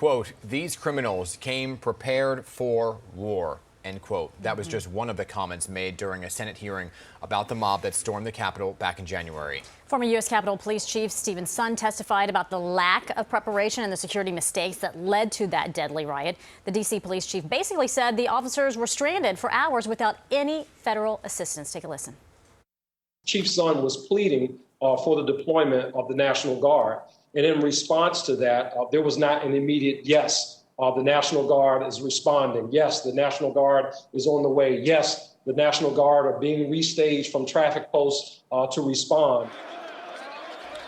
quote, "These criminals came prepared for war," end quote. That was just one of the comments made during a Senate hearing about the mob that stormed the Capitol back in January. Former U.S. Capitol Police Chief Stephen Sund testified about the lack of preparation and the security mistakes that led to that deadly riot. The D.C. police chief basically said the officers were stranded for hours without any federal assistance. Take a listen. Chief Sund was pleading for the deployment of the National Guard. And in response to that, there was not an immediate yes. The National Guard is responding. Yes, the National Guard is on the way. Yes, the National Guard are being restaged from traffic posts to respond.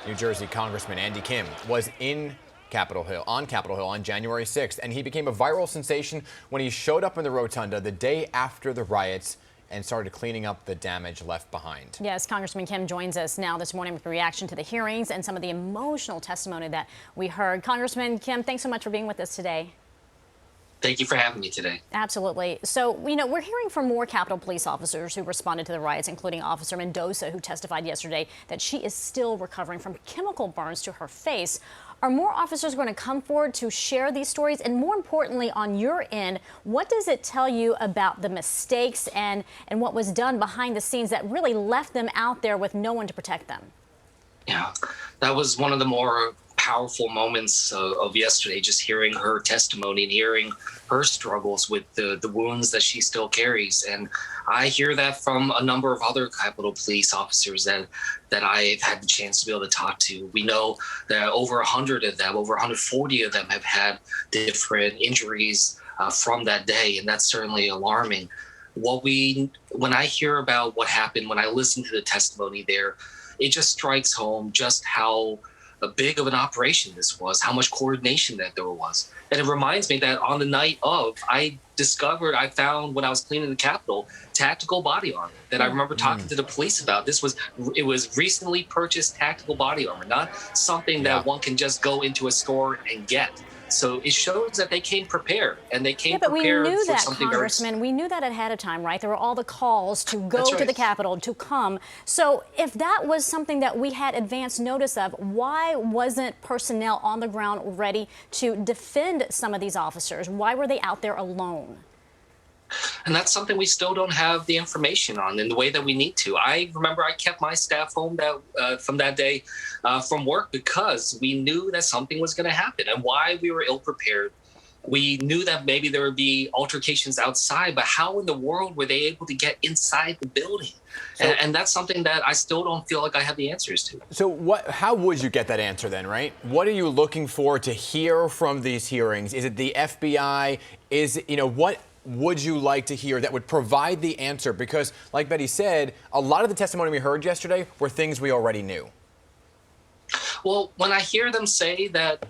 New Jersey Congressman Andy Kim was on Capitol Hill on January 6th, and he became a viral sensation when he showed up in the rotunda the day after the riots and started cleaning up the damage left behind. Yes, Congressman Kim joins us now this morning with a reaction to the hearings and some of the emotional testimony that we heard. Congressman Kim, thanks so much for being with us today. Thank you for having me today. Absolutely. So, we're hearing from more Capitol Police officers who responded to the riots, including Officer Mendoza, who testified yesterday that she is still recovering from chemical burns to her face. Are more officers going to come forward to share these stories? And more importantly, on your end, what does it tell you about the mistakes and what was done behind the scenes that really left them out there with no one to protect them? Yeah, that was one of the more powerful moments of yesterday, just hearing her testimony and hearing her struggles with the wounds that she still carries. And I hear that from a number of other Capitol Police officers that I've had the chance to be able to talk to. We know that over 100 of them, over 140 of them have had different injuries from that day, and that's certainly alarming. When I hear about what happened, when I listen to the testimony there, it just strikes home just how big of an operation this was, how much coordination that there was. And it reminds me that on the night of, I found when I was cleaning the Capitol, tactical body armor that I remember talking to the police about. It was recently purchased tactical body armor, not something that one can just go into a store and get. So it shows that they came prepared, and they came prepared we knew for that, something Congressman. We knew that ahead of time, right? There were all the calls to go to the Capitol, to come. So if that was something that we had advance notice of, why wasn't personnel on the ground ready to defend some of these officers? Why were they out there alone? And that's something we still don't have the information on in the way that we need to. I remember I kept my staff home from that day from work because we knew that something was going to happen. And why we were ill-prepared, we knew that maybe there would be altercations outside, but how in the world were they able to get inside the building? And that's something that I still don't feel like I have the answers to. So how would you get that answer then, right? What are you looking for to hear from these hearings? Is it the FBI? What would you like to hear that would provide the answer? Because, like Betty said, a lot of the testimony we heard yesterday were things we already knew. Well, when I hear them say that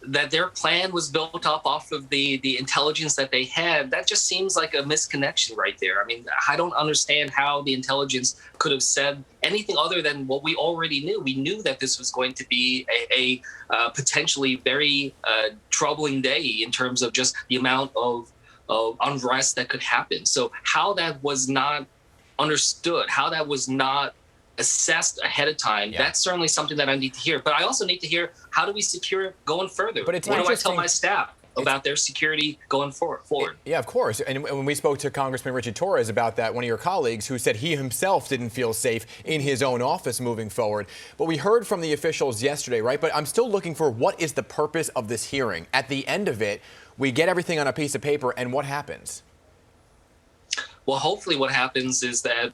their plan was built up off of the intelligence that they had, that just seems like a misconnection right there. I mean, I don't understand how the intelligence could have said anything other than what we already knew. We knew that this was going to be a potentially very troubling day in terms of just the amount of unrest that could happen. So how that was not understood, how that was not assessed ahead of time, that's certainly something that I need to hear. But I also need to hear, how do we secure it going further? But it's what do I tell my staff about their security going forward? Yeah, of course. And when we spoke to Congressman Richard Torres about that, one of your colleagues who said he himself didn't feel safe in his own office moving forward. But we heard from the officials yesterday, right? But I'm still looking for what is the purpose of this hearing. At the end of it, we get everything on a piece of paper, and what happens? Well, hopefully what happens is that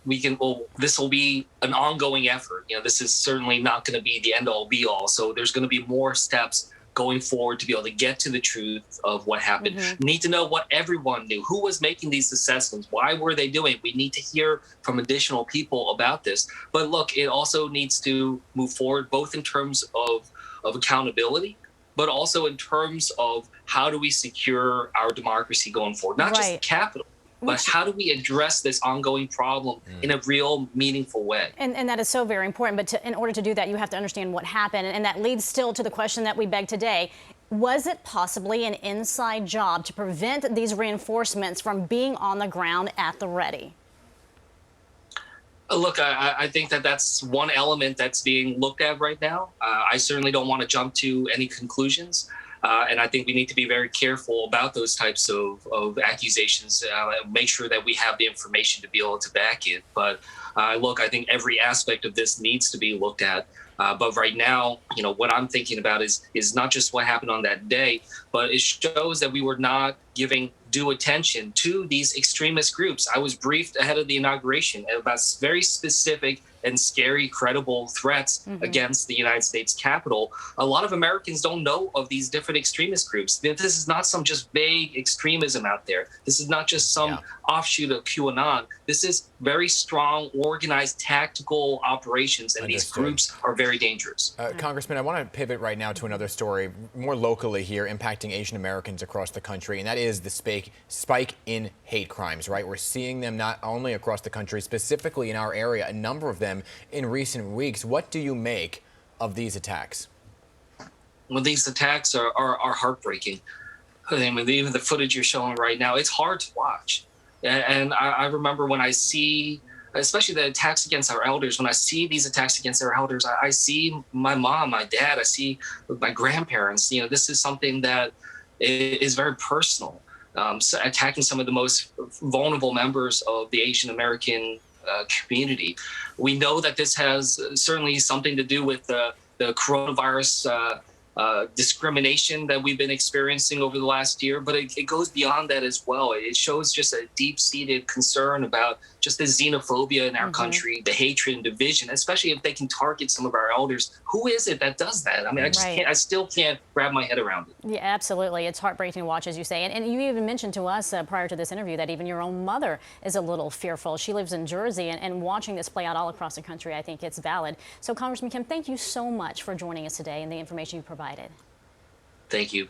this will be an ongoing effort. This is certainly not going to be the end-all, be-all. So there's going to be more steps going forward to be able to get to the truth of what happened. We need to know what everyone knew. Who was making these assessments? Why were they doing it? We need to hear from additional people about this. But look, it also needs to move forward, both in terms of accountability, but also in terms of how do we secure our democracy going forward? Not just the Capitol, but how do we address this ongoing problem in a real, meaningful way? And that is so very important. But in order to do that, you have to understand what happened. And that leads still to the question that we beg today. Was it possibly an inside job to prevent these reinforcements from being on the ground at the ready? Look, I think that that's one element that's being looked at right now. I certainly don't want to jump to any conclusions. And I think we need to be very careful about those types of accusations, make sure that we have the information to be able to back it. But look, I think every aspect of this needs to be looked at. But right now, what I'm thinking about is not just what happened on that day, but it shows that we were not giving due attention to these extremist groups. I was briefed ahead of the inauguration about very specific and scary, credible threats against the United States Capitol. A lot of Americans don't know of these different extremist groups. This is not some just vague extremism out there. This is not just some offshoot of QAnon. This is very strong, organized, tactical operations, and these groups are very dangerous. Congressman, I want to pivot right now to another story, more locally here, impacting Asian Americans across the country, and that is the spike in hate crimes, right? We're seeing them not only across the country, specifically in our area, a number of them in recent weeks. What do you make of these attacks? Well, these attacks are heartbreaking. I mean, even the footage you're showing right now, it's hard to watch. And I remember when I see, especially the attacks against our elders, when I see these attacks against our elders, I see my mom, my dad, I see my grandparents. This is something that is very personal. So attacking some of the most vulnerable members of the Asian American community. We know that this has certainly something to do with the coronavirus discrimination that we've been experiencing over the last year, but it goes beyond that as well. It shows just a deep-seated concern about just the xenophobia in our country, the hatred and division, especially if they can target some of our elders. Who is it that does that? I mean, I still can't wrap my head around it. Yeah, absolutely. It's heartbreaking to watch, as you say. And you even mentioned to us prior to this interview that even your own mother is a little fearful. She lives in Jersey, and watching this play out all across the country, I think it's valid. So, Congressman Kim, thank you so much for joining us today and the information you provided. Thank you.